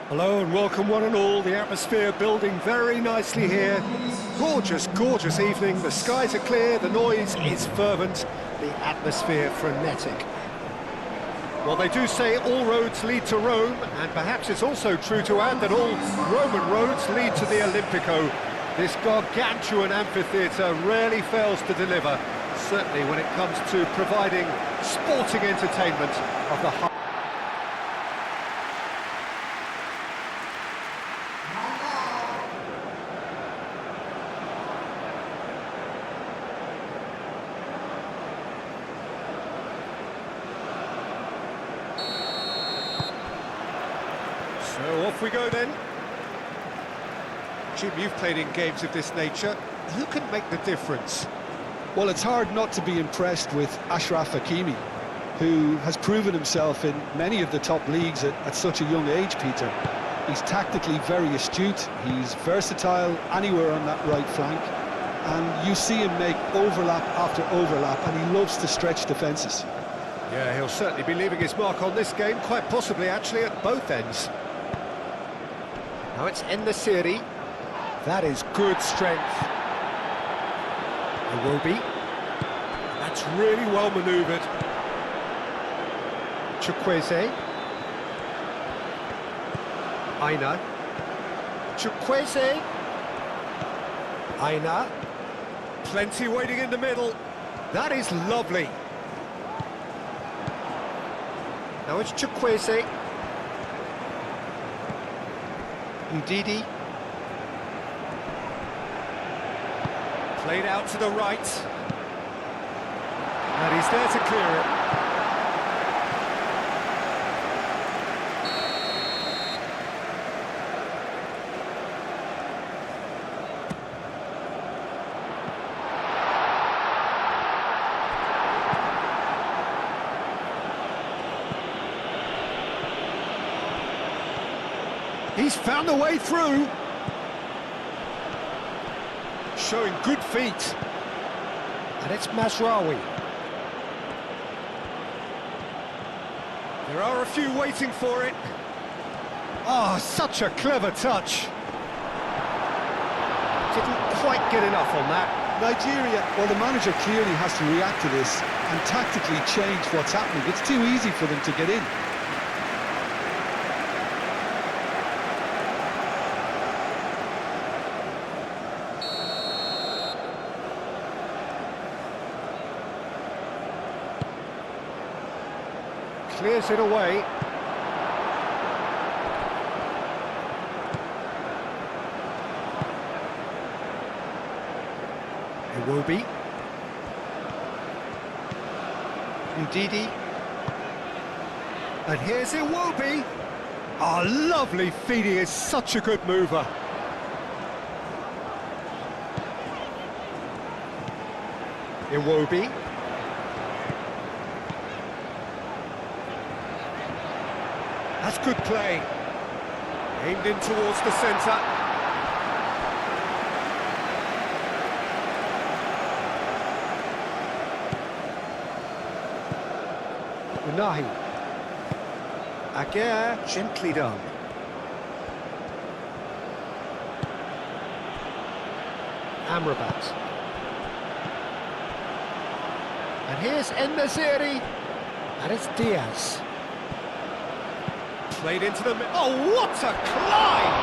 Hello and welcome one and all. The atmosphere building very nicely here. Gorgeous, gorgeous evening. The skies are clear, the noise is fervent, the atmosphere frenetic. Well, they do say all roads lead to Rome, and perhaps it's also true to add that all Roman roads lead to the Olimpico. This gargantuan amphitheatre rarely fails to deliver, certainly when it comes to providing sporting entertainment of the high. So off we go then. Jim, you've played in games of this nature. Who can make the difference? Well, it's hard not to be impressed with Achraf Hakimi, who has proven himself in many of the top leagues at such a young age, Peter. He's tactically very astute, he's versatile anywhere on that right flank, and you see him make overlap after overlap, and he loves to stretch defences. Yeah, he'll certainly be leaving his mark on this game, quite possibly actually at both ends. Now it's En-Nesyri. That is good strength. Iwobi. That's really well manoeuvred. Chukwueze. Aina. Chukwueze. Aina. Plenty waiting in the middle. That is lovely. Now it's Chukwueze. Ndidi. Played out to the right. And he's there to clear it. He's found a way through. Showing good feet. And it's Mazraoui. There are a few waiting for it. Oh, such a clever touch. Didn't quite get enough on that. Nigeria, well, the manager clearly has to react to this and tactically change what's happening. It's too easy for them to get in. Clears it away. Iwobi. Ndidi. And here's Iwobi. Oh, lovely feet, he is such a good mover. Iwobi. That's good play. Aimed in towards the centre. Unahi. Aguirre, gently done. Amrabat. And here's En-Nesyri. And it's Diaz. Played into the middle. Oh, what a climb!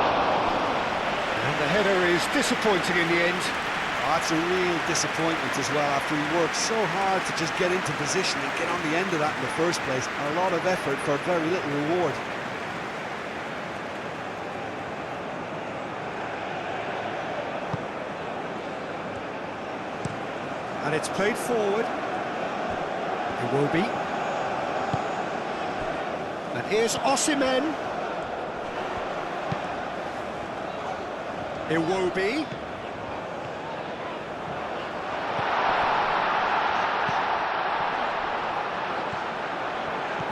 And the header is disappointing in the end. Oh, that's a real disappointment as well, after he worked so hard to just get into position and get on the end of that in the first place. A lot of effort for very little reward. And it's played forward. Iwobi. And here's Osimhen. Iwobi.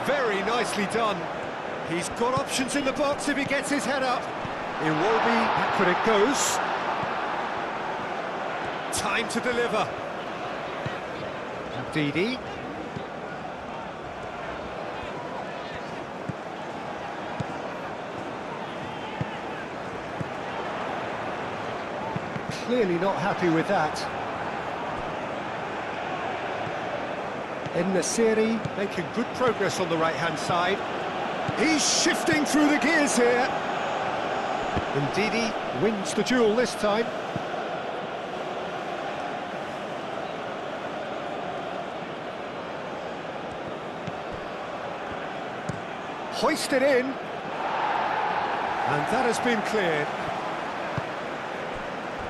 Very nicely done. He's got options in the box if he gets his head up. Iwobi, backward it goes. Time to deliver. Ndidi. clearly not happy with that. En-Nesyri making good progress on the right-hand side. He's shifting through the gears here. Ndidi wins the duel this time. Hoisted in. And that has been cleared.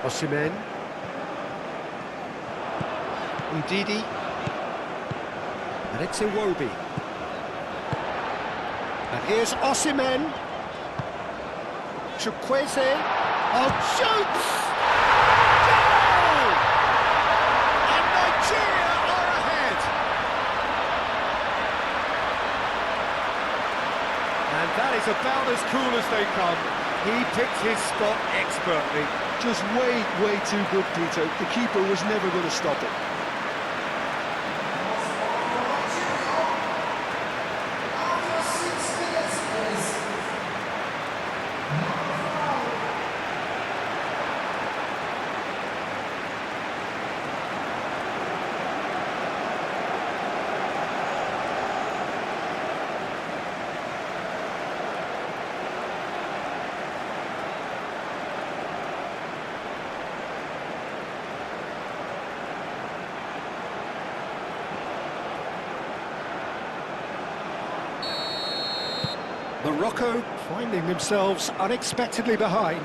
Osimhen. Ndidi. And it's Iwobi. And here's Osimhen. Chukwueze. Oh, shoots! Goal! And Nigeria are ahead. And that is about as cool as they come. He picked his spot expertly. Just way too good, Peter. The keeper was never going to stop it. Morocco finding themselves unexpectedly behind.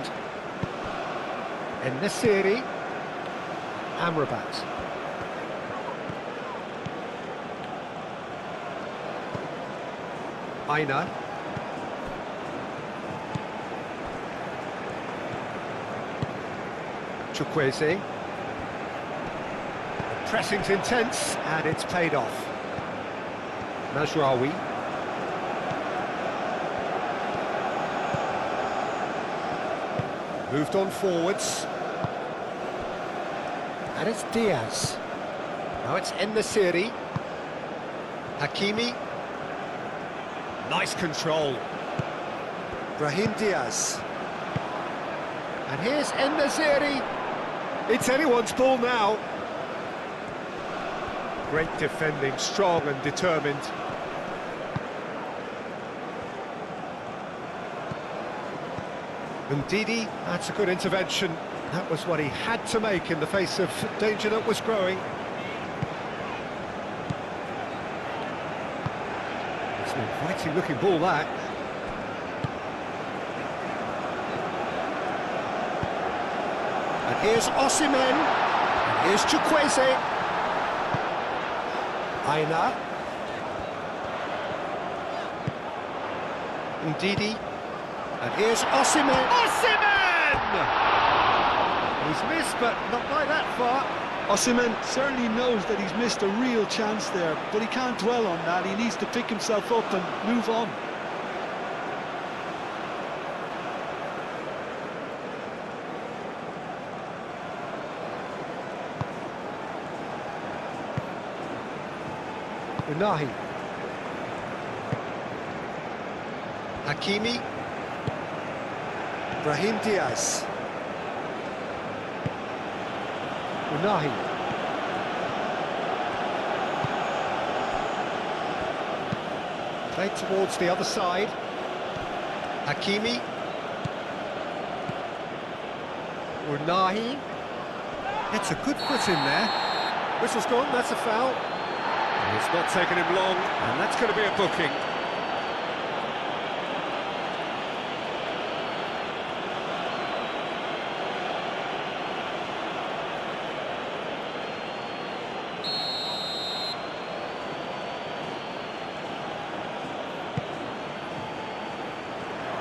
En-Nesyri, Amrabat. Aina. Chukwueze. Pressing's intense, and it's paid off. Mazraoui. Moved on forwards. And it's Diaz. Now it's En-Nesyri. Hakimi. Nice control. Brahim Diaz. And here's En-Nesyri. It's anyone's ball now. Great defending, strong and determined. Ndidi, that's a good intervention. That was what he had to make in the face of danger that was growing. It's an inviting looking ball, that. And here's Osimhen. And here's Chukwueze. Aina. Ndidi. And here's Osimhen. Osimhen! He's missed, but not by that far. Osimhen certainly knows that he's missed a real chance there, but he can't dwell on that. He needs to pick himself up and move on. Unahi. Hakimi. Brahim Diaz. Unahi. Played towards the other side. Hakimi. Unahi. It's a good foot in there. Whistle's gone, that's a foul. It's not taken him long, and that's going to be a booking.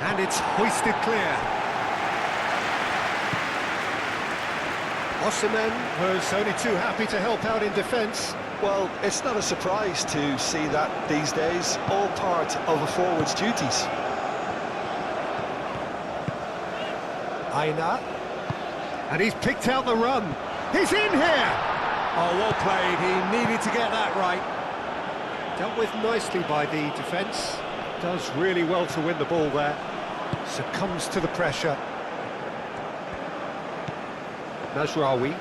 And it's hoisted clear. Osimhen was only too happy to help out in defence. Well, it's not a surprise to see that these days, all part of a forward's duties. Aina. And he's picked out the run. He's in here! Oh, well played. He needed to get that right. Dealt with nicely by the defence. Does really well to win the ball there. Succumbs to the pressure. Mazraoui.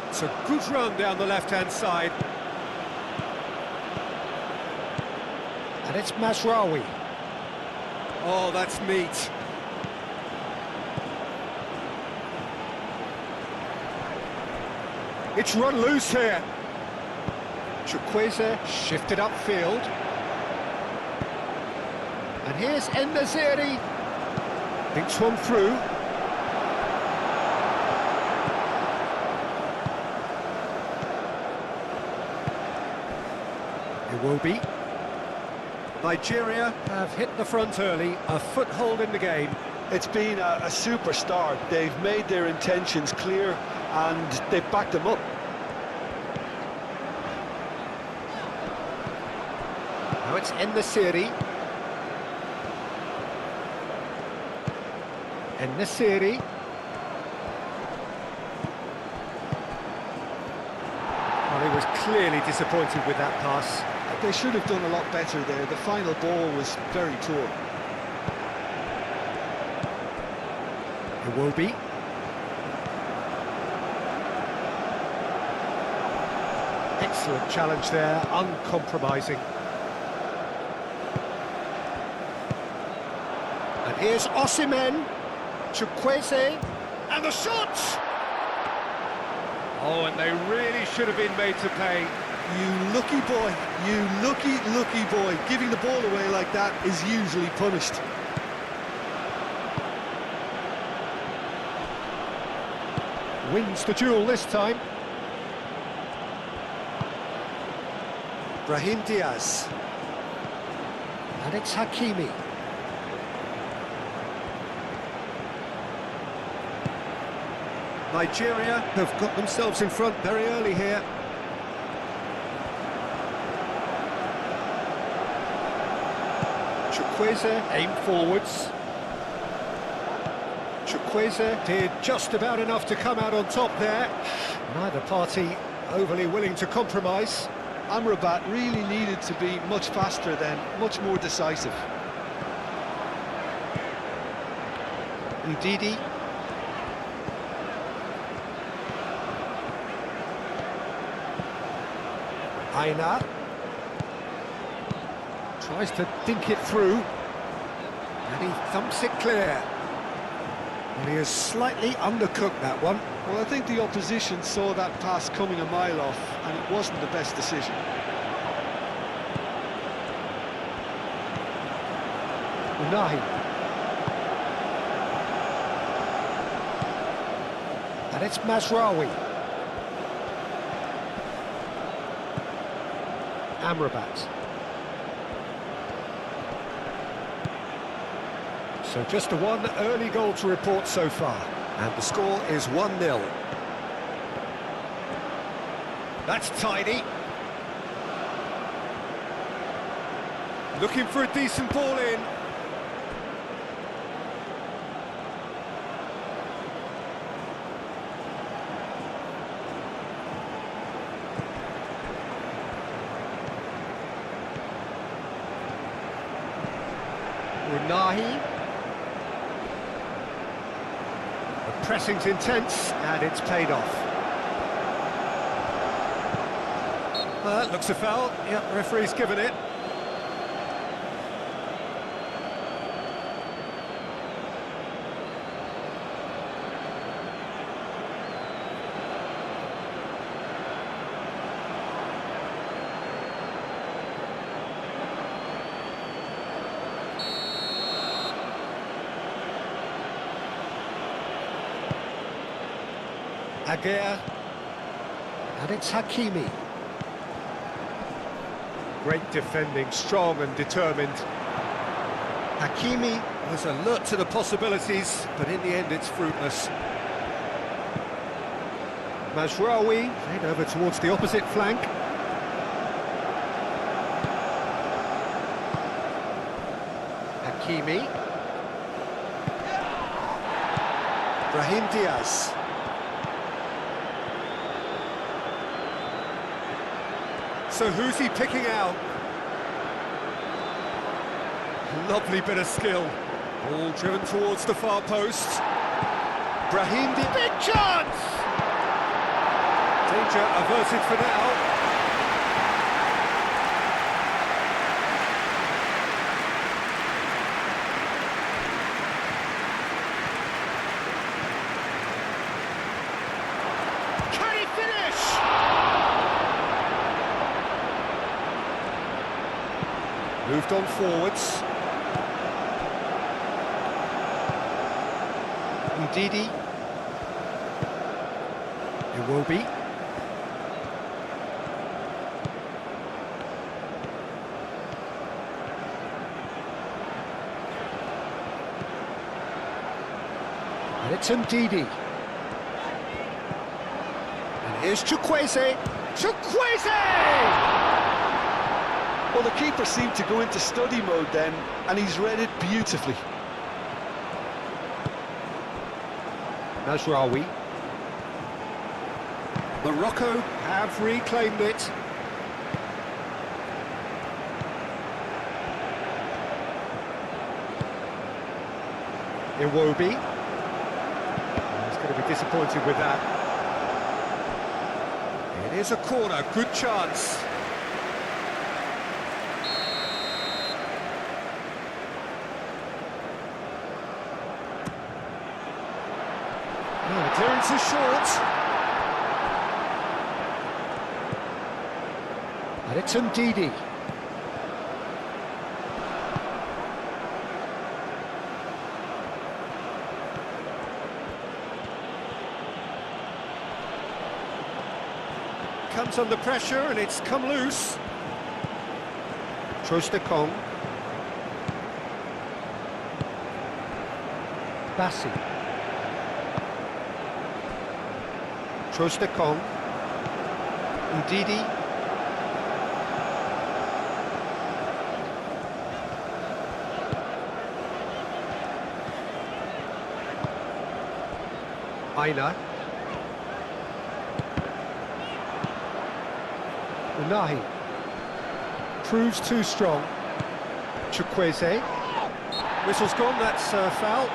It's a good run down the left-hand side. And it's Mazraoui. Oh, that's neat. It's run loose here. Chukwueze shifted upfield. And here's En-Nesyri. Thinks one through. It will be. Nigeria have hit the front early, a foothold in the game. It's been a super start. They've made their intentions clear and they've backed them up. Now it's En-Nesyri. En-Nesyri. Well, he was clearly disappointed with that pass. They should have done a lot better there. The final ball was very poor. It will be. Excellent challenge there, uncompromising. And here's Osimhen, Chukwueze, and the shot! Oh, and they really should have been made to pay. You lucky boy, you lucky boy. Giving the ball away like that is usually punished. Wins the duel this time. Brahim Diaz. And it's Hakimi. Nigeria have got themselves in front very early here. Chukwueze aimed forwards. Chukwueze did just about enough to come out on top there. Neither party overly willing to compromise. Amrabat really needed to be much faster then, much more decisive. Ndidi. Aina. Tries to dink it through. And he thumps it clear. And he has slightly undercooked that one. Well, I think the opposition saw that pass coming a mile off, and it wasn't the best decision. Unahi. And it's Mazraoui. Amrabat. So just the one early goal to report so far. And the score is 1-0. That's tidy. Looking for a decent ball in. Unahi. The pressing's intense, and it's paid off. Looks a foul. Yeah, the referee's given it. Aguirre, and it's Hakimi. Great defending, strong and determined. Hakimi was alert to the possibilities, but in the end it's fruitless. Mazraoui played over towards the opposite flank. Hakimi. Brahim Diaz. So who's he picking out? Lovely bit of skill. Ball driven towards the far post. Brahim Diaz. Big chance! Danger averted for now. Can he finish? Moved on forwards. Ndidi. It will be. And it's Ndidi. And here's Chukwueze. Chukwueze! Well, the keeper seemed to go into study mode then, and he's read it beautifully. Nasraoui. Morocco have reclaimed it. Iwobi. He's going to be disappointed with that. It is a corner, good chance. Clearance is short. And it's Ndidi. Comes under pressure and it's come loose. Trostekong. Bassi. Trostekong. Ndidi. Aina. Unahi. Proves too strong. Chukwueze. Whistle's gone, that's foul.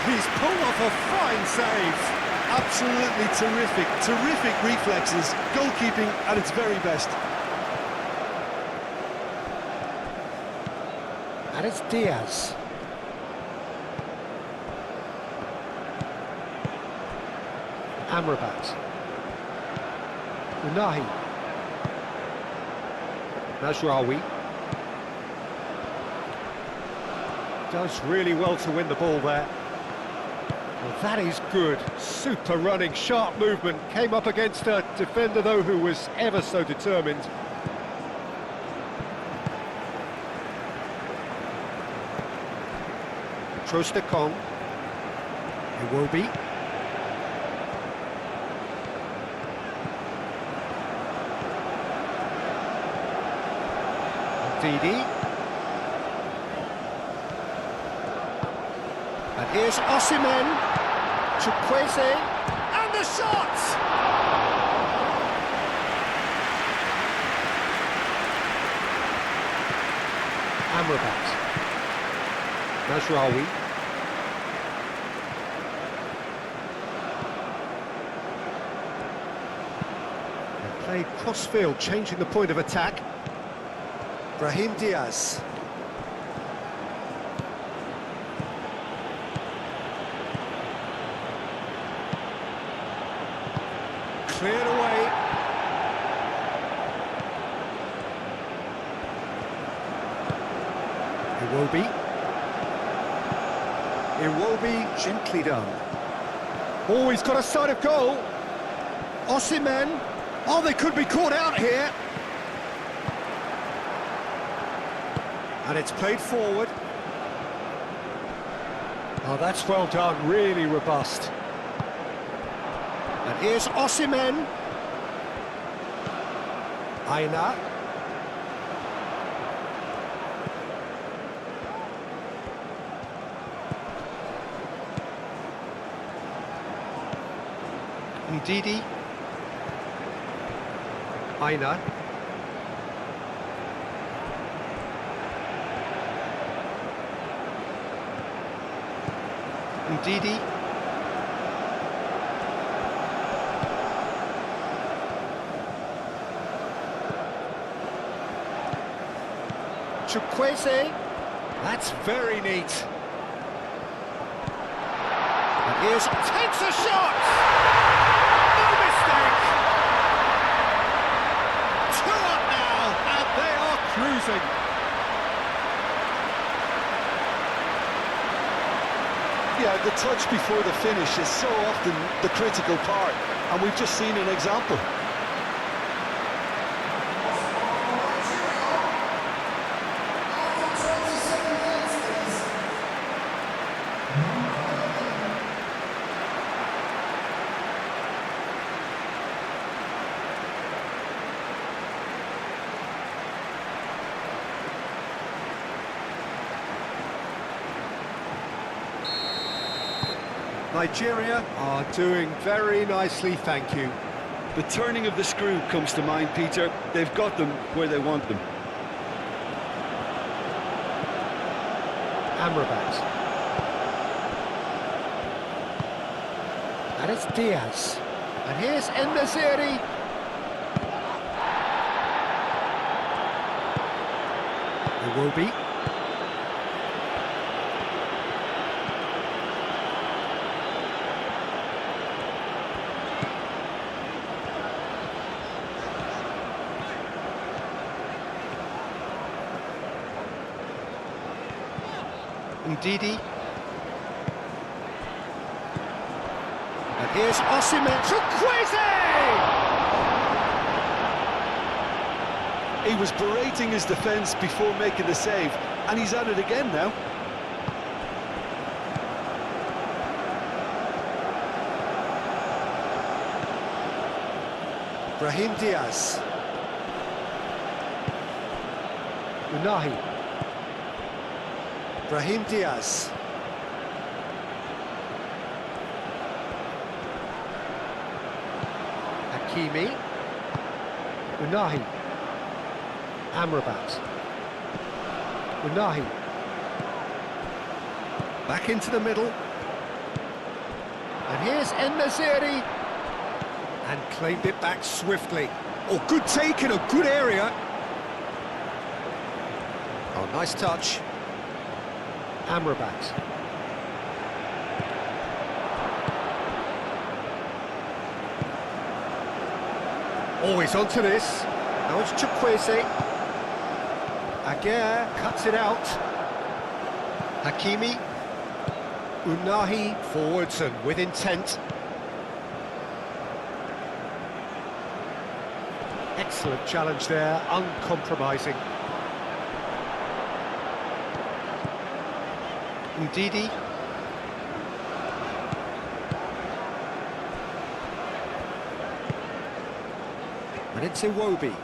He's pulled off a fine save. Absolutely terrific, terrific reflexes, goalkeeping at its very best. And it's Diaz. Amrabat. Unahi. Nasraoui. Does really well to win the ball there. Well, that is good. Super running, sharp movement. Came up against a defender, though, who was ever so determined. Trostekong. Iwobi. Ndidi. And here's Osimhen. Chukwueze, and the shot! Amrabat. Nasraoui. They played cross-field, changing the point of attack. Brahim Diaz. Cleared away. Iwobi gently done. Oh, he's got a sight of goal. Osimhen. Oh, they could be caught out here. And it's played forward. Oh, that's well done, really robust. And here's Osimhen. Aina. Ndidi. Aina. Ndidi. Chukwueze. That's very neat. And here's takes a shot. No mistake. 2 up now, and they are cruising. Yeah, the touch before the finish is so often the critical part, and we've just seen an example. Nigeria are doing very nicely, thank you. The turning of the screw comes to mind, Peter. They've got them where they want them. Amrabat. And it's Diaz. And here's En-Nesyri. It will be. Ndidi. And here's Osimhen. Chukwueze! He was berating his defence before making the save, and he's at it again now. Brahim Diaz. Unahi. Brahim Diaz. Hakimi. Unahi. Amrabat. Unahi. Back into the middle. And here's En-Nesyri. And claimed it back swiftly. Oh, good take in a good area. Oh, nice touch. Amrabat. Always onto this. Now it's Chukwueze. Aguirre cuts it out. Hakimi. Unahi forwards and with intent. Excellent challenge there, uncompromising. Ndidi. And it's Iwobi.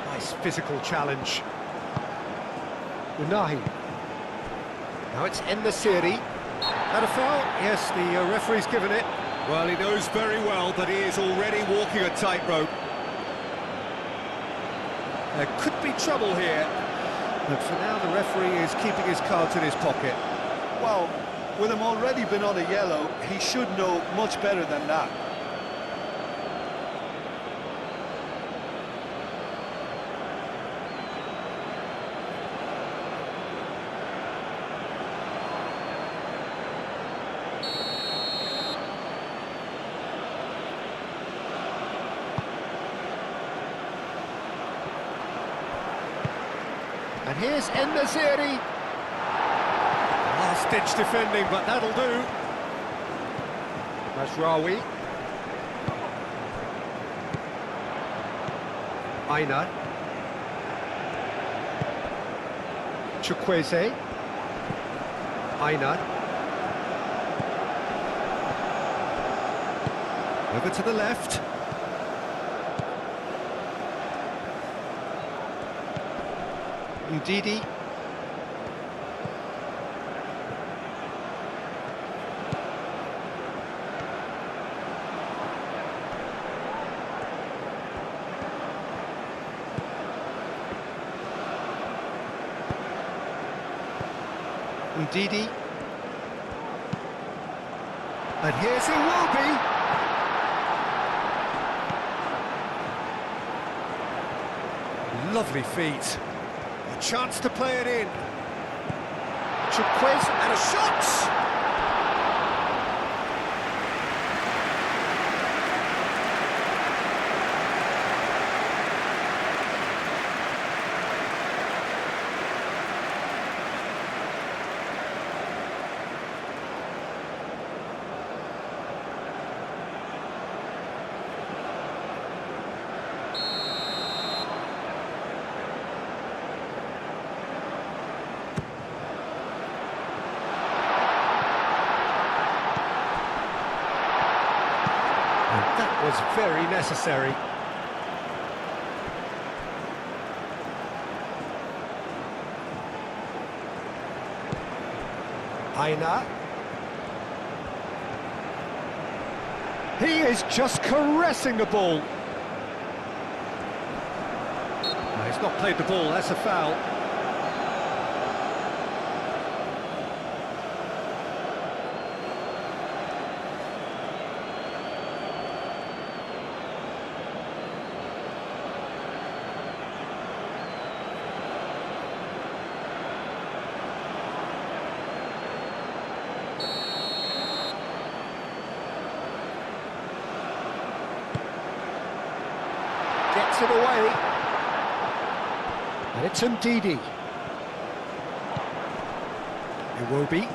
Nice physical challenge. Unahi. Now it's En-Nesyri. That a foul? Yes, the referee's given it. Well, he knows very well that he is already walking a tightrope. There could be trouble here, but for now the referee is keeping his cards in his pocket. Well, with him already been on a yellow, he should know much better than that. And here's En-Nesyri. Last-ditch defending, but that'll do. Mazraoui. Aina. Chukwueze. Aina. Over to the left. Ndidi. Ndidi. And here's Iwobi. Lovely feet. A chance to play it in. Chiquez and a shot! That was very necessary. Aina. He is just caressing the ball. No, he's not played the ball, that's a foul. Gets it away. And it's Ndidi. Iwobi.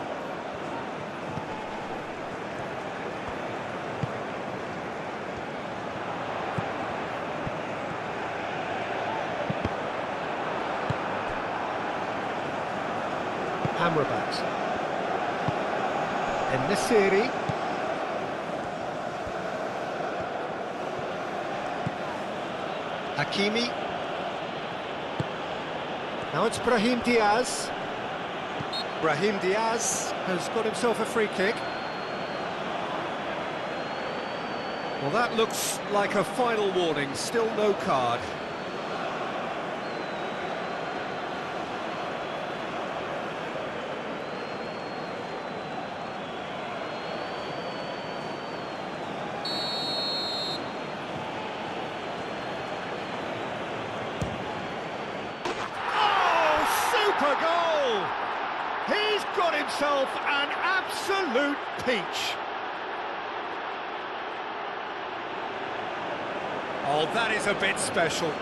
Amrabat. And Nasiri. Hakimi. Now it's Brahim Diaz. Brahim Diaz has got himself a free kick. Well, that looks like a final warning, still no card. Super goal! He's got himself an absolute peach. Oh, that is a bit special.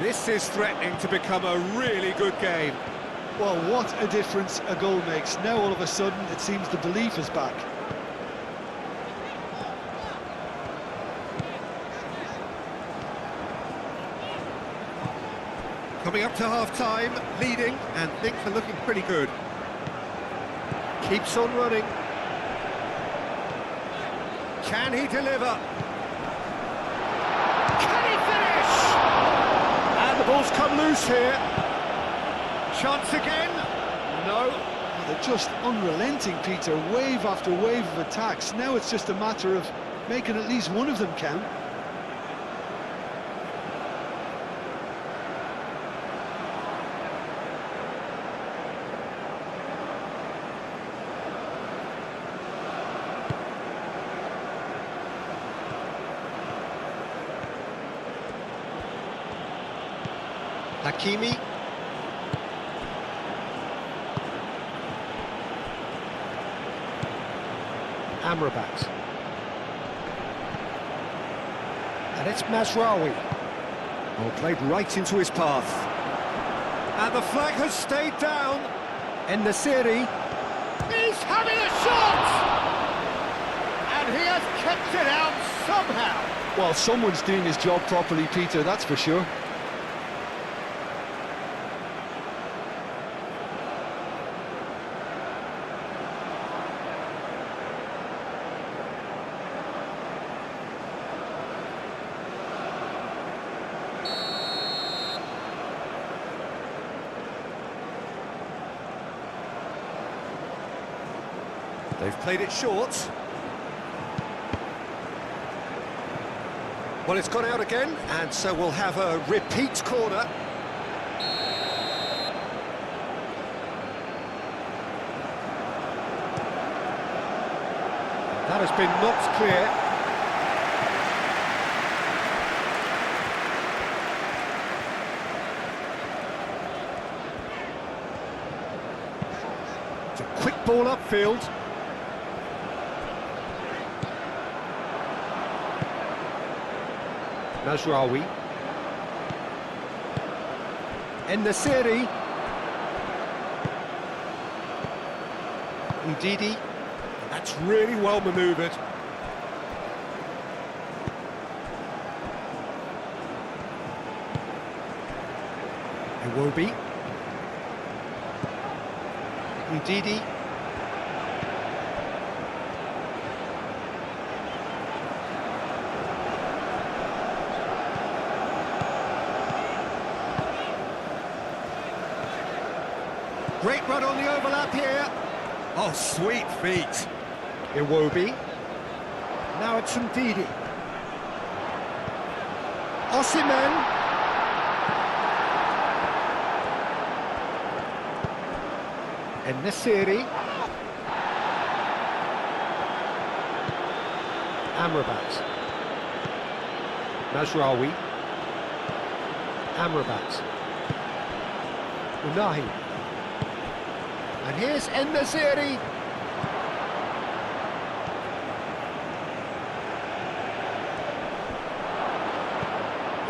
This is threatening to become a really good game. Well, what a difference a goal makes. Now all of a sudden it seems the belief is back. Coming up to half-time, leading, and things are looking pretty good. Keeps on running. Can he deliver? Can he finish? And the ball's come loose here. Chance again? No. Well, they're just unrelenting, Peter. Wave after wave of attacks. Now it's just a matter of making at least one of them count. Hakimi. Amrabat. And it's Mazraoui. Well, played right into his path. And the flag has stayed down. And Nasiri. He's having a shot! And he has kept it out somehow. Well, someone's doing his job properly, Peter, that's for sure. They've played it short. Well, it's gone out again, and so we'll have a repeat corner. That has been knocked clear. It's a quick ball upfield. Mazraoui. En-Nesyri. Ndidi. That's really well manoeuvred. Iwobi. Ndidi. Great run on the overlap here. Oh, sweet feet. Iwobi. Now it's Ndidi. Osimhen. En-Nesyri. Amrabat. Mazraoui. Amrabat. Unahi. And here's En-Nesyri.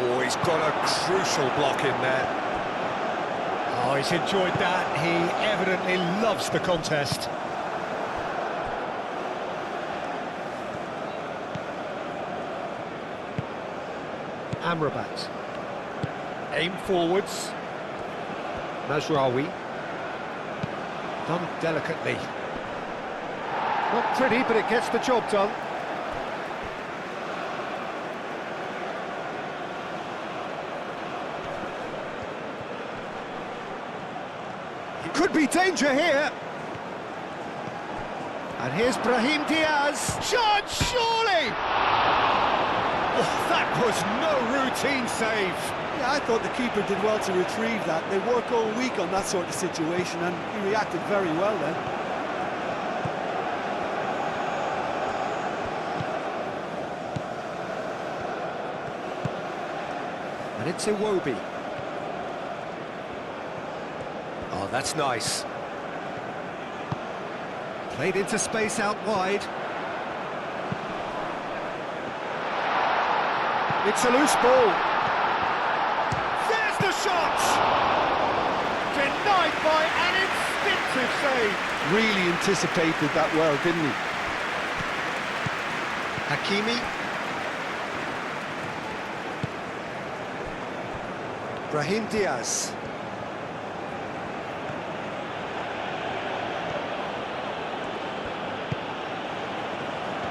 Oh, he's got a crucial block in there. Oh, he's enjoyed that. He evidently loves the contest. Amrabat. Aim forwards. Mazraoui. Done delicately. Not pretty, but it gets the job done. Could be danger here. And here's Brahim Diaz. Shot, surely! Oh, that was no routine save. Yeah, I thought the keeper did well to retrieve that. They work all week on that sort of situation, and he reacted very well then. And it's Iwobi. Oh, that's nice. Played into space out wide. It's a loose ball. There's the shot! Denied by an instinctive save. Really anticipated that well, didn't he? Hakimi. Brahim Diaz.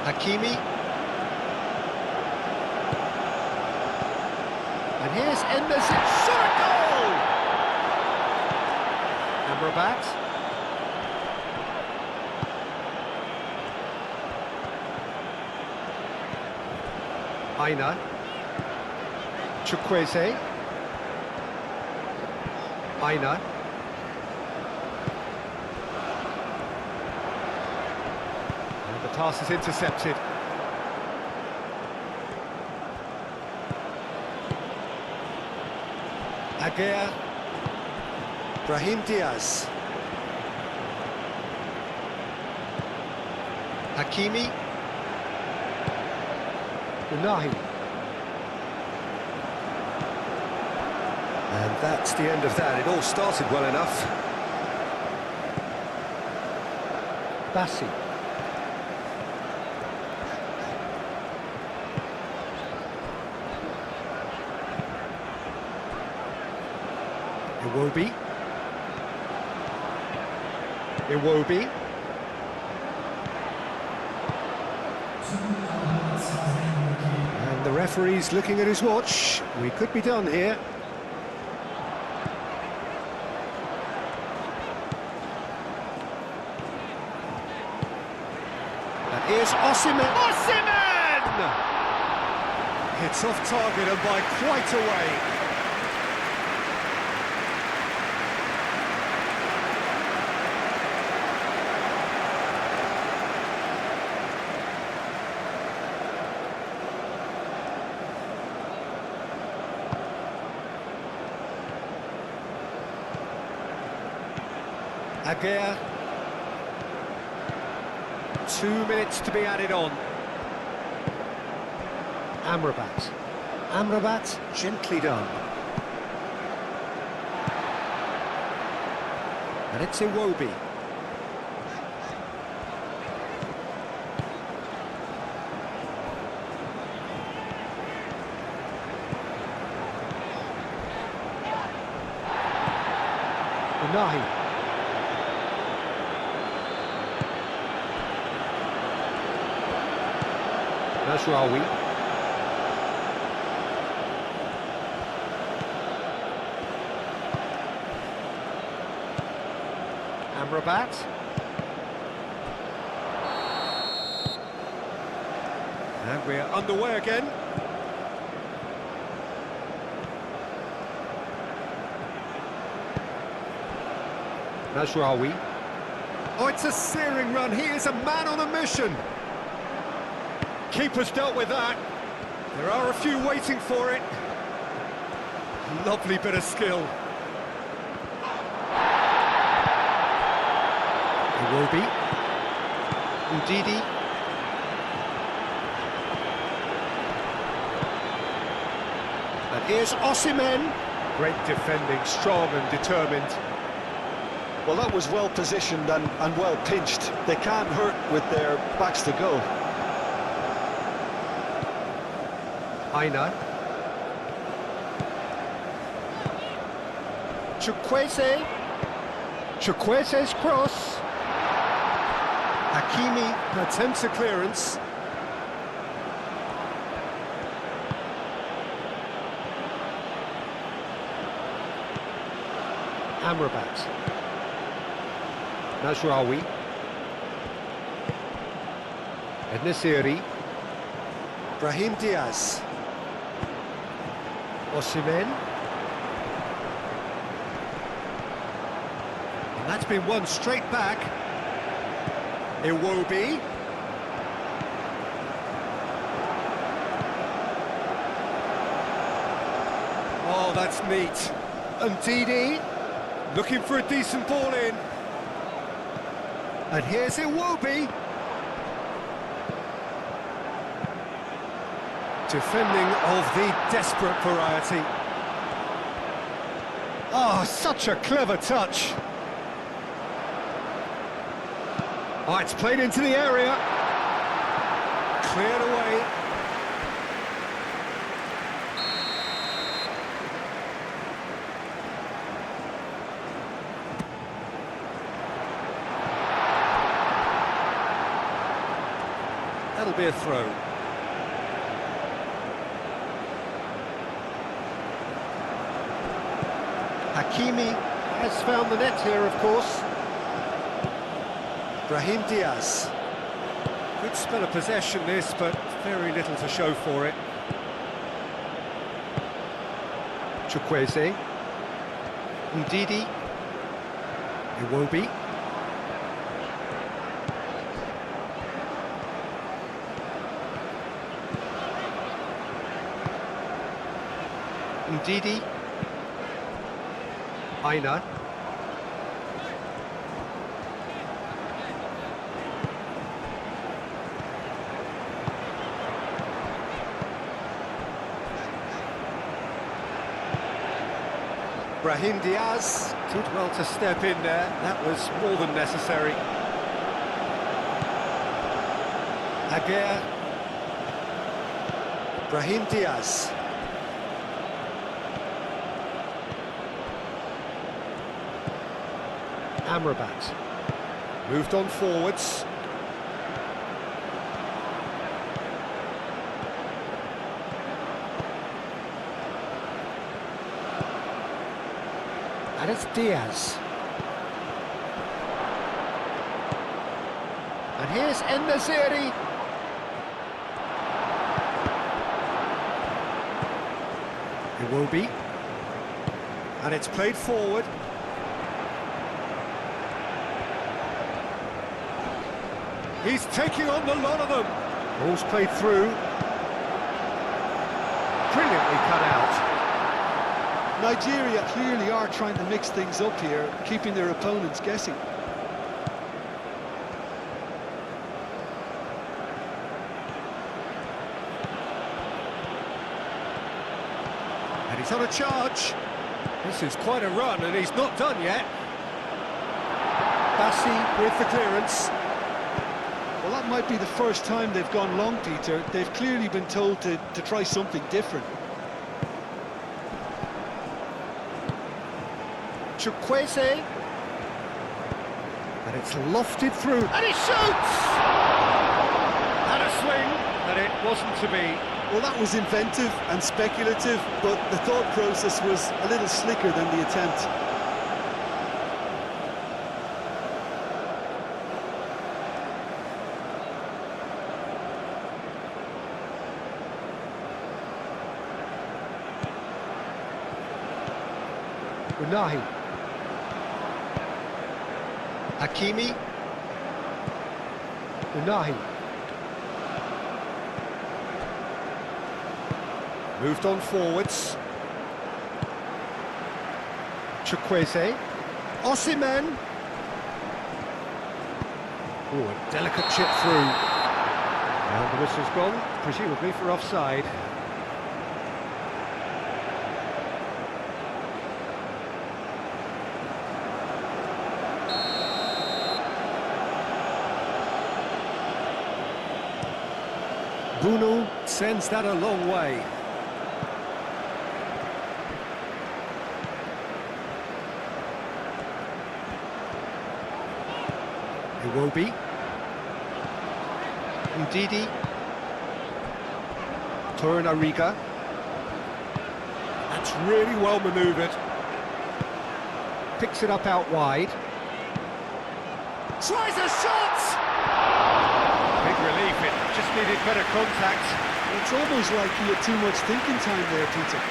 Hakimi. And here's En-Nesyri. Shot goal! Amrabat. Aina. Chukwueze. Aina. And the pass is intercepted. Agüero. Brahim Diaz. Hakimi. Unahi. And that's the end of that. It all started well enough. Bassi. Iwobi. Iwobi. And the referee's looking at his watch. We could be done here. here's Osimhen. Osimhen! It's off target and by quite a way. Aguirre. 2 minutes to be added on. Amrabat. Amrabat, gently done. And it's Iwobi. Unahi. Nasraoui. Amrabat. And we're underway again. Nasraoui. Oh, it's a searing run. He is a man on a mission. Keeper's dealt with that. There are a few waiting for it. Lovely bit of skill. Iwobi. Ndidi. And here's Osimhen. Great defending, strong and determined. Well, that was well positioned and well pinched. They can't hurt with their backs to go. Aina. Chukwueze. Chukwueze's cross. Hakimi attempts a clearance. Amrabat. Nasraoui. Ed-Nesyri. Brahim Diaz. Osimhen. And that's been won straight back. Iwobi. Oh, that's neat. And Ndidi, looking for a decent ball in. And here's Iwobi. Defending of the desperate variety. Oh, such a clever touch. Oh, it's played into the area. Cleared away. That'll be a throw. Hakimi has found the net here, of course. Brahim Diaz. Good spell of possession this, but very little to show for it. Chukwueze. Ndidi. Iwobi. Ndidi. Aina. Brahim Diaz did well to step in there. That was more than necessary. Aguirre. Brahim Diaz. Amrabat. Moved on forwards. And it's Diaz. And here's Ed-Nesyri. It will be. And it's played forward. He's taking on the lot of them. Ball's played through. Brilliantly cut out. Nigeria clearly are trying to mix things up here, keeping their opponents guessing. And he's on a charge. This is quite a run, and he's not done yet. Bassi with the clearance. Well, that might be the first time they've gone long, Peter. They've clearly been told to try something different. Chukwueze. And it's lofted through. And he shoots! And a swing, and it wasn't to be. Well, that was inventive and speculative, but the thought process was a little slicker than the attempt. Unahi. Hakimi. Unahi. Moved on forwards. Chukwueze. Osimhen. Oh, a delicate chip through. And the whistle's gone, presumably for offside. Bruno sends that a long way. Iwobi. Ndidi. Torunariga. That's really well manoeuvred. Picks it up out wide. Tries a shot! Big relief, it just needed better contact. It's almost like he had too much thinking time there, Peter.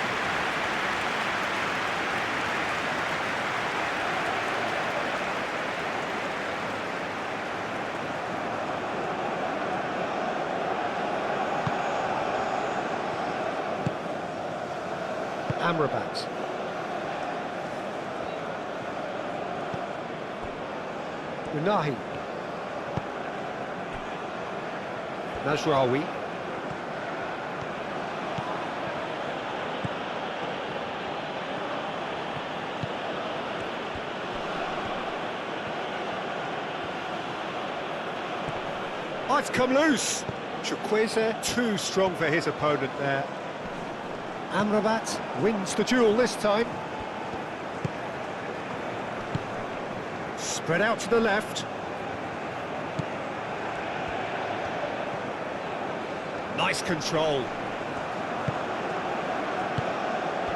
Amrabat. Unahi. Najraoui. Oh, it's come loose. Chukwueze too strong for his opponent there. Amrabat wins the duel this time. Spread out to the left. Nice control.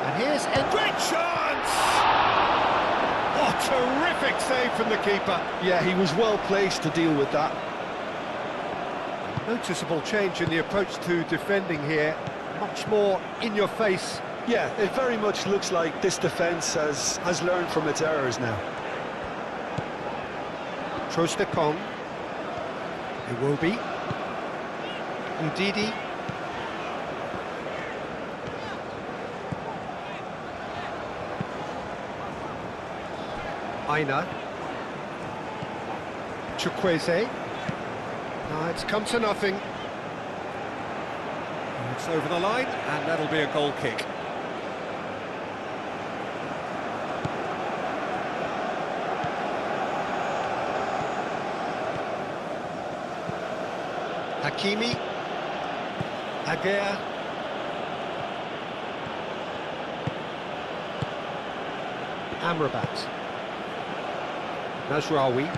And here's a great chance! Oh, terrific save from the keeper. Yeah, he was well placed to deal with that. Noticeable change in the approach to defending here. Much more in your face. Yeah, it very much looks like this defence has learned from its errors now. Trostekong. Iwobi. Ndidi. Aina. Chukwueze. It's come to nothing. It's over the line, and that'll be a goal kick. Hakimi. Agüero. Amrabat. Najraoui.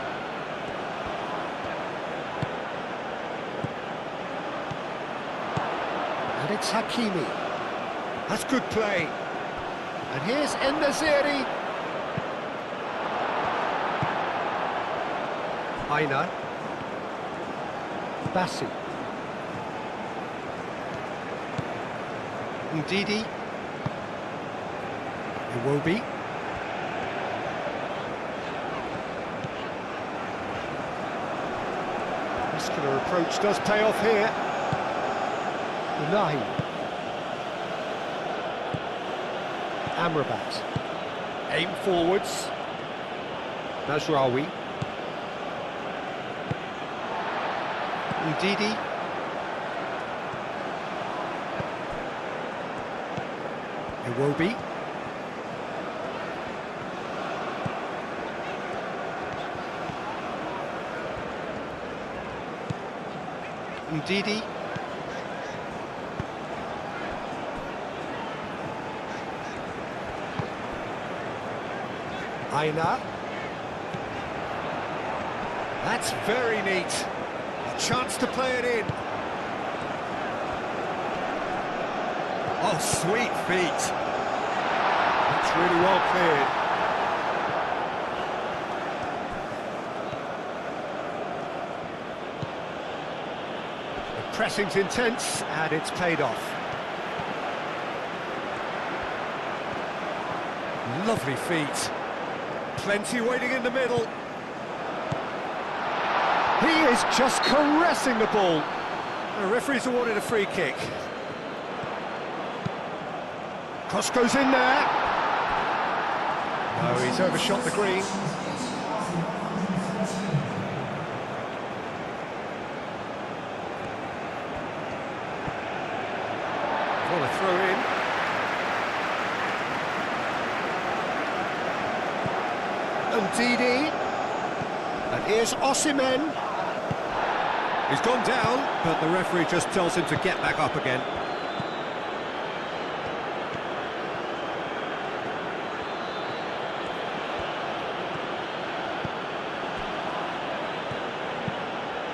And it's Hakimi. That's good play. And here's En-Nesyri. Aina. Bassi. Ndidi. Iwobi. Muscular approach does pay off here. Unahi. Amrabat. Aim forwards. Mazraoui. Udidi. Iwobi. Udidi. Aina. That's very neat. A chance to play it in. Oh, sweet feet. That's really well cleared. The pressing's intense, and it's paid off. Lovely feet. Plenty waiting in the middle. He is just caressing the ball. The referee's awarded a free kick. Cross goes in there. No, he's overshot the green. Corner throw in. Ndidi. And here's Osimhen. He's gone down, but the referee just tells him to get back up again.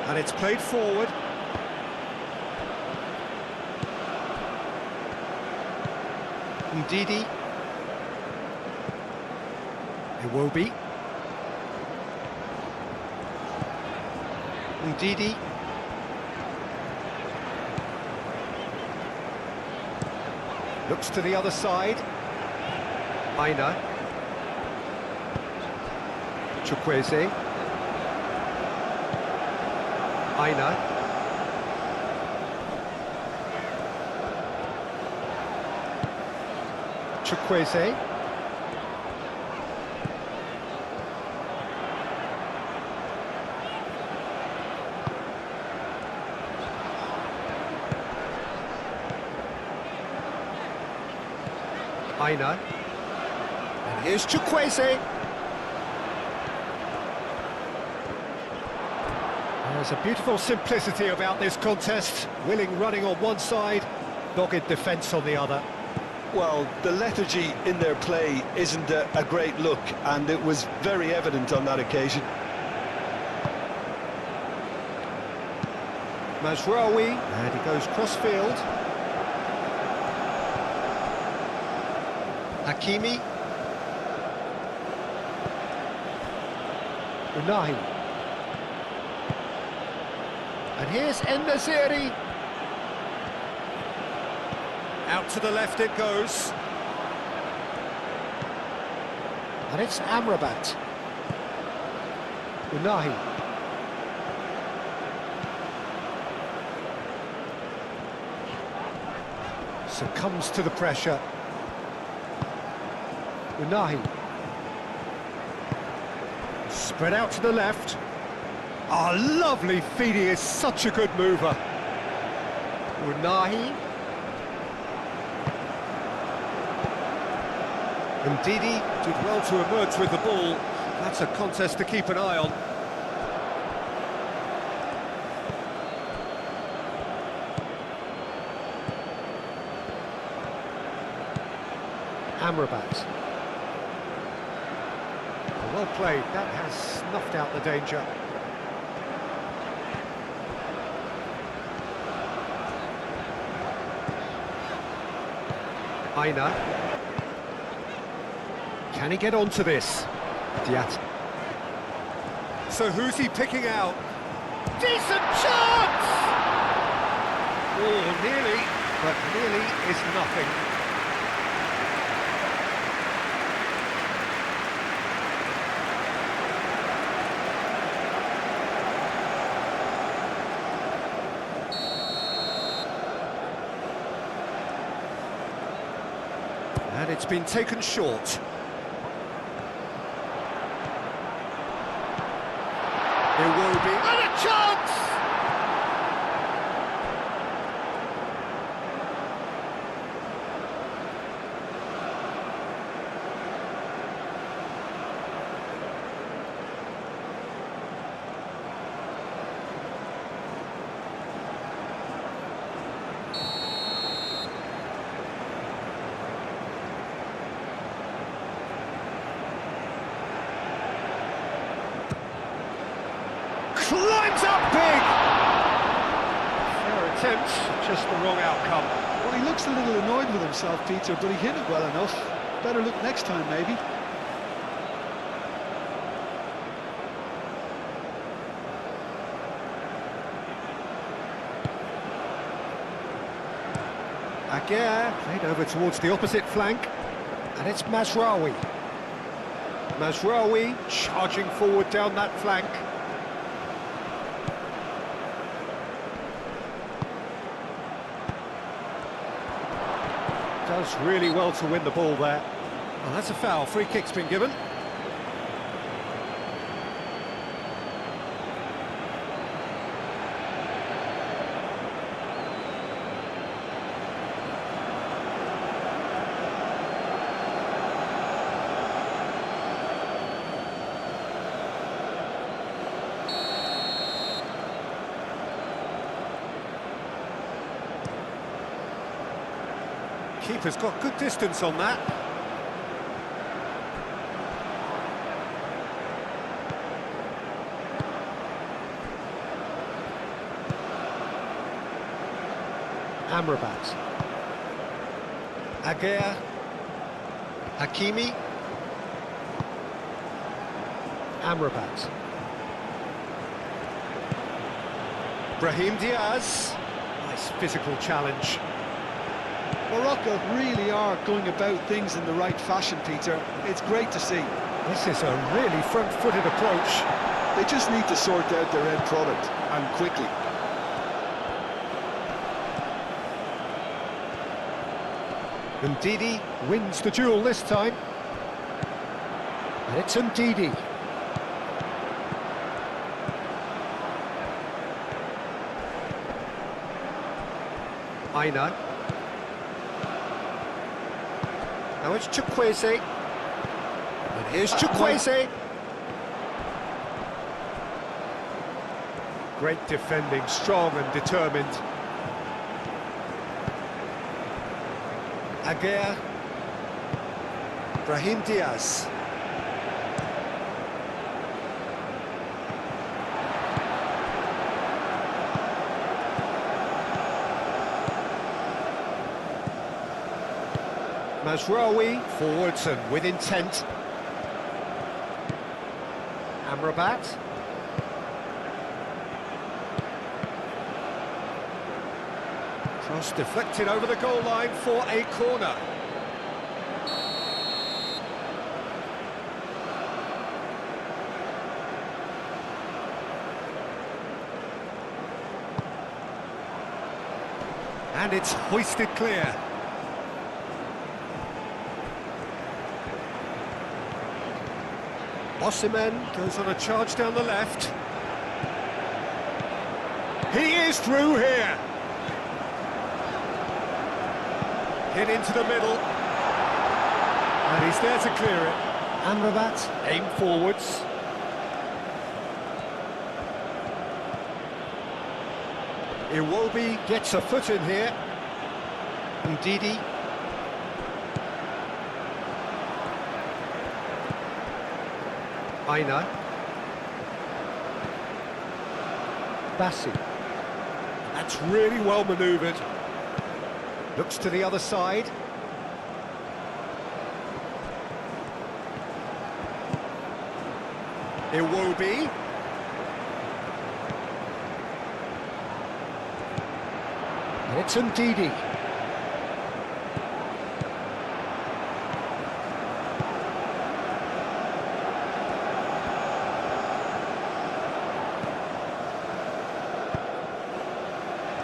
And it's played forward. Ndidi. Iwobi. Ndidi. Looks to the other side. Aina. Chukwueze. Aina. Chukwueze. Aina. And here's Chukwueze. There's a beautiful simplicity about this contest. Willing running on one side, dogged defence on the other. Well, the lethargy in their play isn't a great look, and it was very evident on that occasion. Mazraoui, and he goes cross-field. Hakimi. Unahi. And here's En-Nesyri. Out to the left it goes. And it's Amrabat. Unahi. Succumbs to the pressure. Unahi. Spread out to the left. Oh, lovely feet, he is such a good mover. Unahi. Ndidi did well to emerge with the ball. That's a contest to keep an eye on. Amrabat. Well played, that has snuffed out the danger. Aina. Can he get onto this? Diat. So who's he picking out? Decent chance! Oh, nearly, but nearly is nothing. And it's been taken short. It will be... And a chance! Climbs up big! Fair attempt, just the wrong outcome. Well, he looks a little annoyed with himself, Peter, but he hit it well enough. Better look next time, maybe. Aguirre played over towards the opposite flank, and it's Mazraoui. Mazraoui charging forward down that flank. Does really well to win the ball there. Well, that's a foul. Free kick's been given. Keeper's got good distance on that. Amrabat. Aguirre. Hakimi. Amrabat. Brahim Diaz. Nice physical challenge. Morocco really are going about things in the right fashion, Peter. It's great to see. This is a really front-footed approach. They just need to sort out their end product, and quickly. Ndidi wins the duel this time. And it's Ndidi. Aina. Now it's Chukwueze. And here's Chukwueze. Great defending, strong and determined. Aguirre. Brahim Diaz. Mazraoui forwards and with intent. Amrabat. Cross deflected over the goal line for a corner. And it's hoisted clear. Osimhen goes on a charge down the left. He is through here. Hit into the middle. And he's there to clear it. Amrabat, aim forwards. Iwobi gets a foot in here. Ndidi. Aina. Bassi. That's really well manoeuvred. Looks to the other side. Iwobi. And it's Ndidi.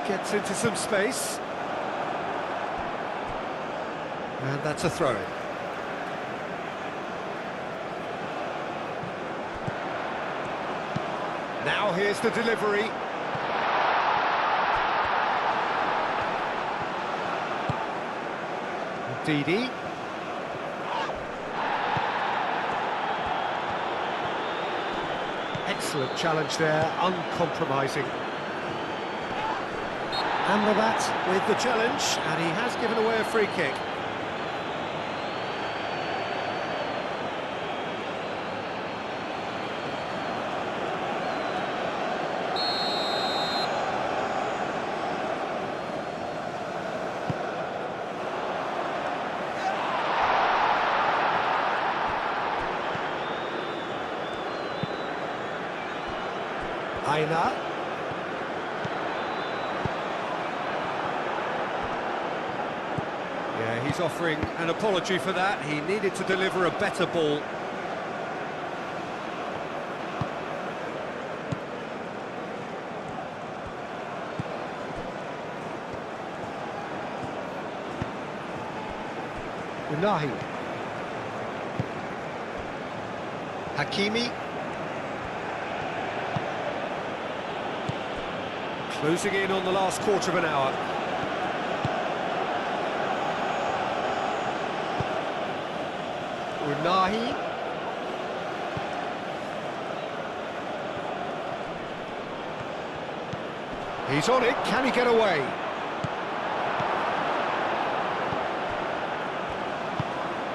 Gets into some space. And that's a throw-in. Now here's the delivery. Didi. Excellent challenge there, uncompromising. Amrabat with the challenge, and he has given away a free kick. Aina. Yeah, he's offering an apology for that. He needed to deliver a better ball. Unahi. Hakimi. Closing in on the last quarter of an hour. Unahi. He's on it, can he get away?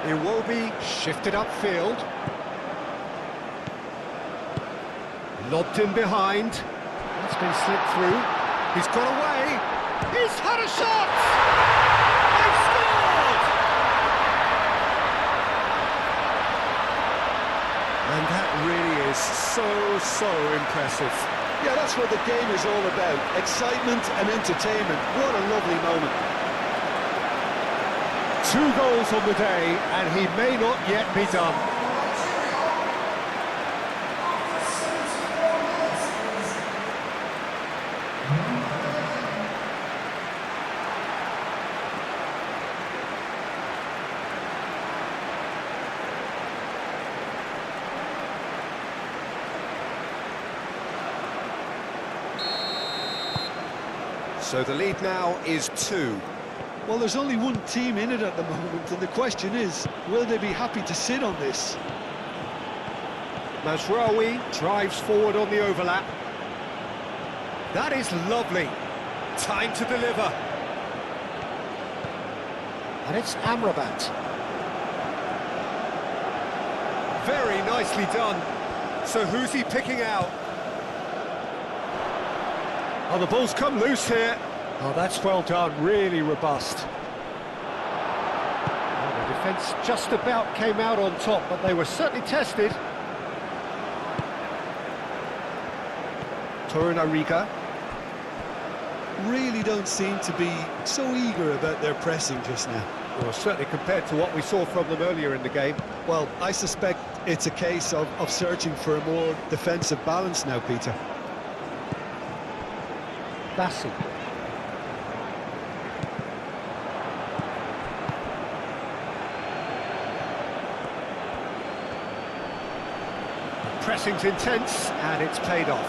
Iwobi shifted upfield. Lobbed in behind. It's been slipped through. He's got away. He's had a shot! They've scored! And that really is so impressive. Yeah, that's what the game is all about. Excitement and entertainment. What a lovely moment. 2 goals on the day, and he may not yet be done. So the lead now is 2. Well, there's only one team in it at the moment, and the question is, will they be happy to sit on this? Mazraoui drives forward on the overlap. That is lovely. Time to deliver. And it's Amrabat. Very nicely done. So who's he picking out? Oh, the ball's come loose here. Oh, that's well done, really robust. Oh, the defence just about came out on top, but they were certainly tested. Torunariga. Really don't seem to be so eager about their pressing just now. Well, certainly compared to what we saw from them earlier in the game. Well, I suspect it's a case of searching for a more defensive balance now, Peter. Bassi. Pressing's intense, and it's paid off.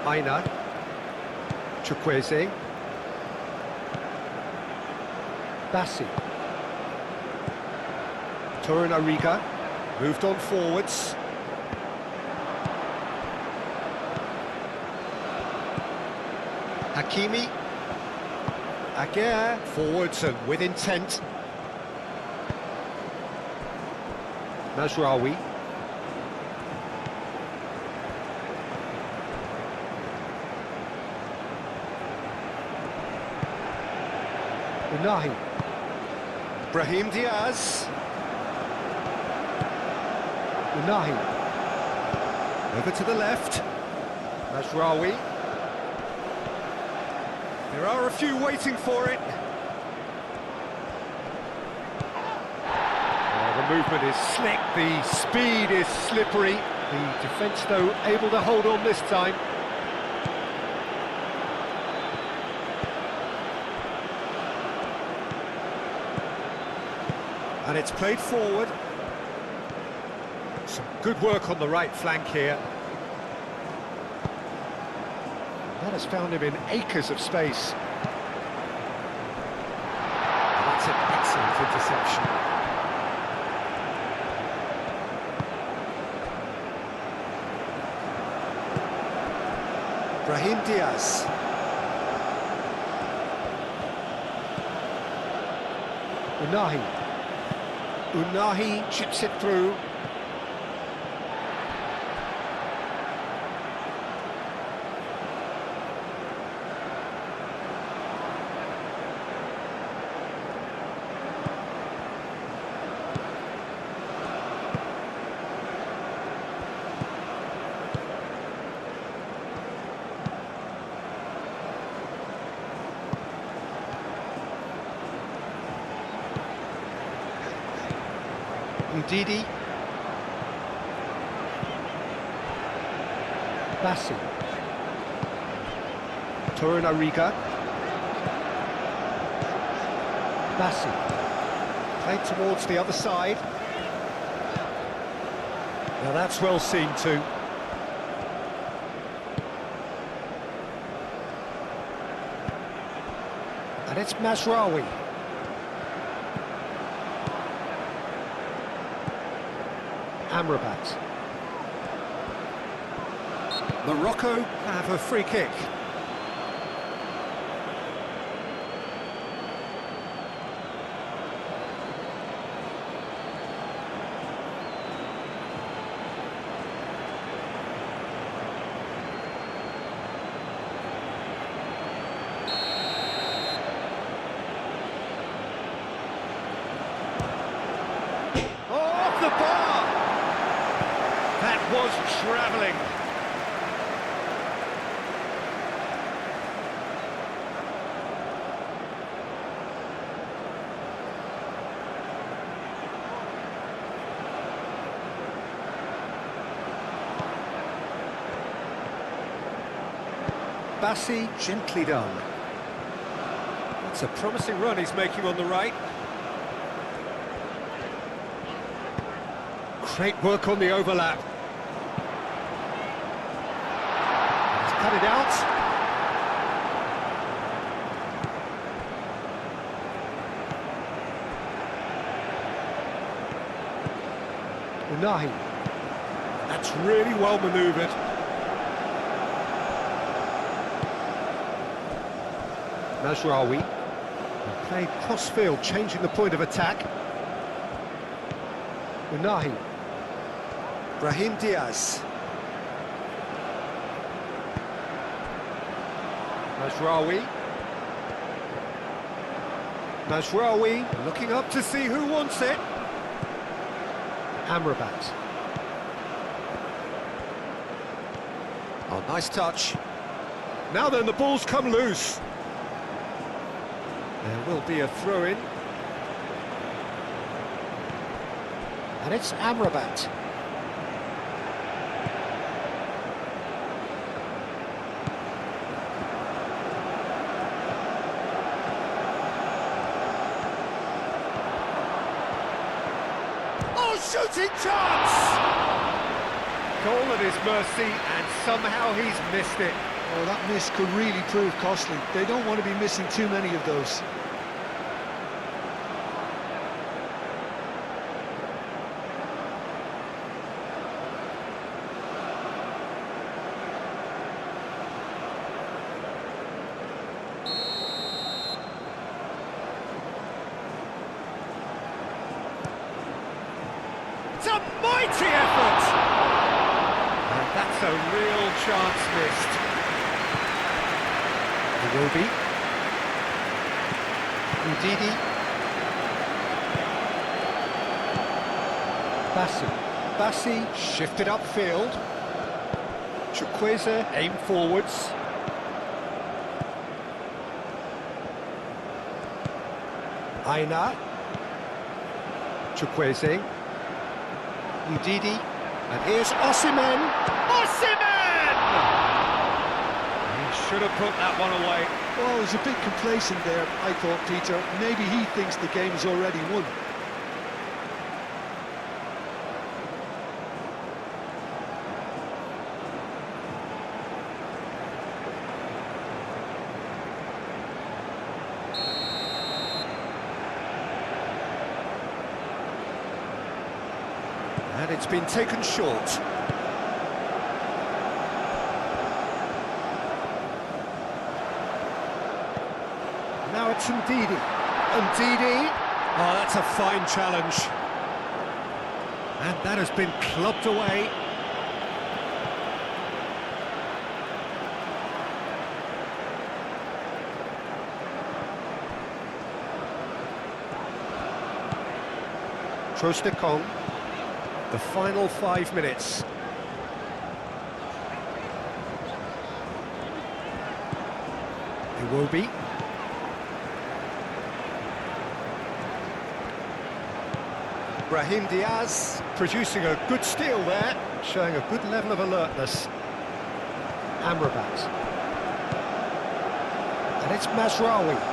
Aina. Chukwueze. Bassi. Torunariga moved on forwards. Hakimi. Aguirre forwards and with intent. Mazraoui. Unahi. Brahim Diaz. Unahi. Over to the left. Mazraoui. There are a few waiting for it. Oh, the movement is slick, the speed is slippery. The defence, though, able to hold on this time. And it's played forward. Some good work on the right flank here. That has found him in acres of space. That's an excellent interception. Brahim Diaz. Unahi chips it through. Ndidi. Bassi. Torunariga. Bassi. Played towards the other side. Now that's well seen too. And it's Mazraoui. Amrabat. Morocco have a free kick. Off the bar! That was travelling. Bassi, gently done. That's a promising run he's making on the right. Great work on the overlap. He's cut it out. Unahi. That's really well manoeuvred. Mazraoui. Played cross-field, changing the point of attack. Unahi. Brahim Diaz. Mazraoui. Mazraoui looking up to see who wants it. Amrabat. Oh, nice touch. Now then, the ball's come loose. There will be a throw-in. And it's Amrabat. Oh, shooting chance! Goal at his mercy, and somehow he's missed it. Oh, that miss could really prove costly. They don't want to be missing too many of those. It's a mighty effort! And that's a real chance missed. It will be. Ndidi. Bassi shifted upfield. Chukwueze aim forwards. Aina. Chukwueze. Ndidi. And here's Osimhen. Osimhen! He should have put that one away. Well, he was a bit complacent there, I thought, Peter. Maybe he thinks the game is already won. And it's been taken short. Now it's Ndidi. Ndidi. Oh, that's a fine challenge. And that has been clubbed away. Trostekong. The final 5 minutes. Iwobi. Brahim Diaz producing a good steal there, showing a good level of alertness. Amrabat. And it's Mazraoui.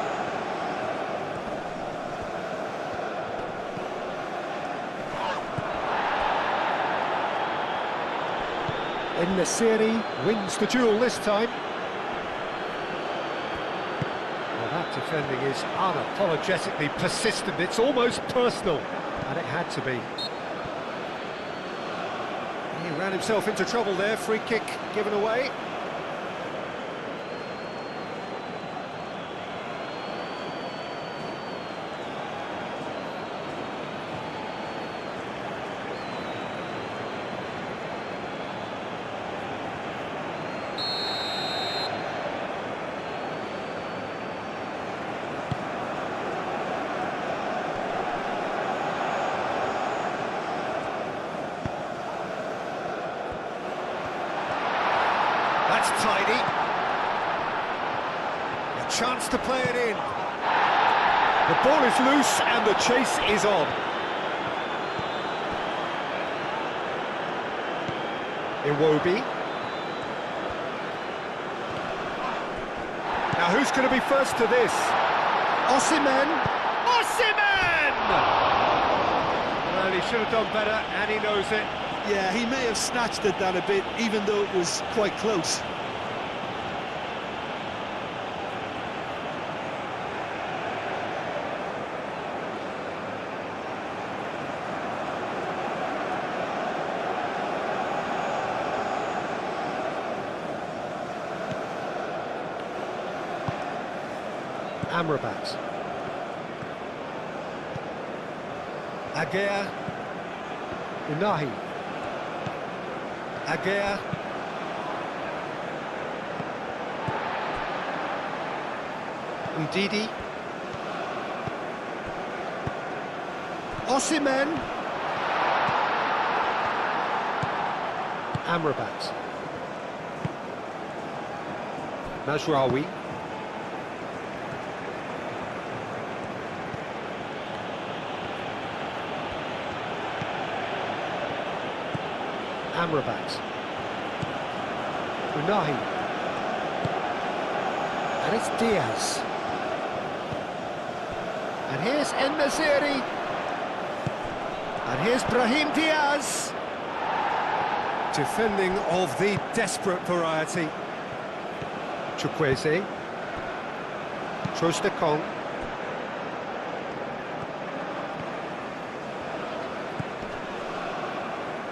En-Nesyri wins the duel this time. Well, that defending is unapologetically persistent. It's almost personal, and it had to be. He ran himself into trouble there. Free kick given away. That's tidy. A chance to play it in. The ball is loose and the chase is on. Iwobi. Now who's going to be first to this? Osimhen. Osimhen! Well, he should have done better, and he knows it. Yeah, he may have snatched at that a bit, even though it was quite close. Amrabat. Agea. Unahi. Agea. Ndidi. Osimhen. Amrabat. Mazraoui. Amrabat. Unahi. And it's Diaz. And here's En-Nesyri. And here's Brahim Diaz. Defending of the desperate variety. Chukwueze. Trostekong.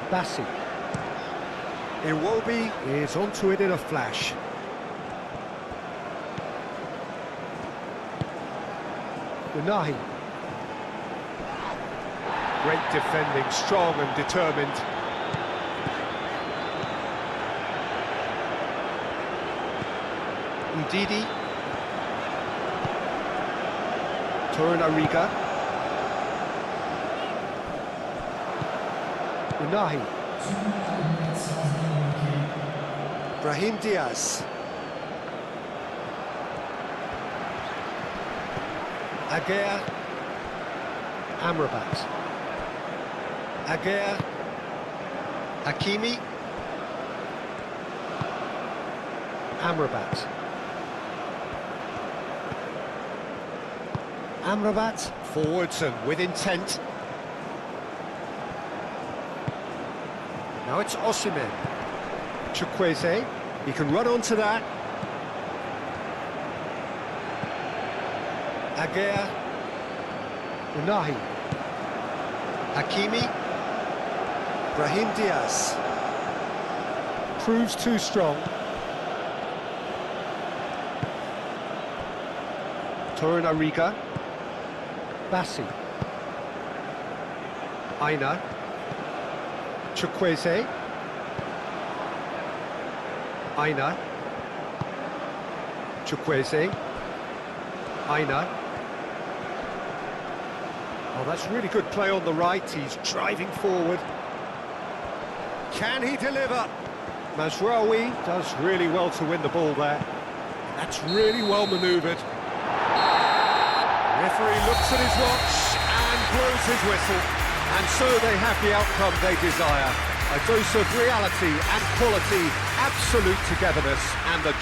Bassi. Iwobi is onto it in a flash. Unahi. Great defending, strong and determined. Ndidi. Torunariga. Unahi. Brahim Diaz. Agea. Amrabat. Agea. Hakimi. Amrabat. Amrabat, forwards and with intent. Now it's Osimhen. Chukwueze, he can run onto that. Agüero. Unahi. Hakimi. Brahim Diaz. Proves too strong. Torunariga. Bassi. Aina. Chukwueze. Aina. Chukwueze. Aina. Oh, that's really good play on the right. He's driving forward. Can he deliver? Mazraoui does really well to win the ball there. That's really well manoeuvred. The referee looks at his watch and blows his whistle. And so they have the outcome they desire. A dose of reality and quality, absolute togetherness, and the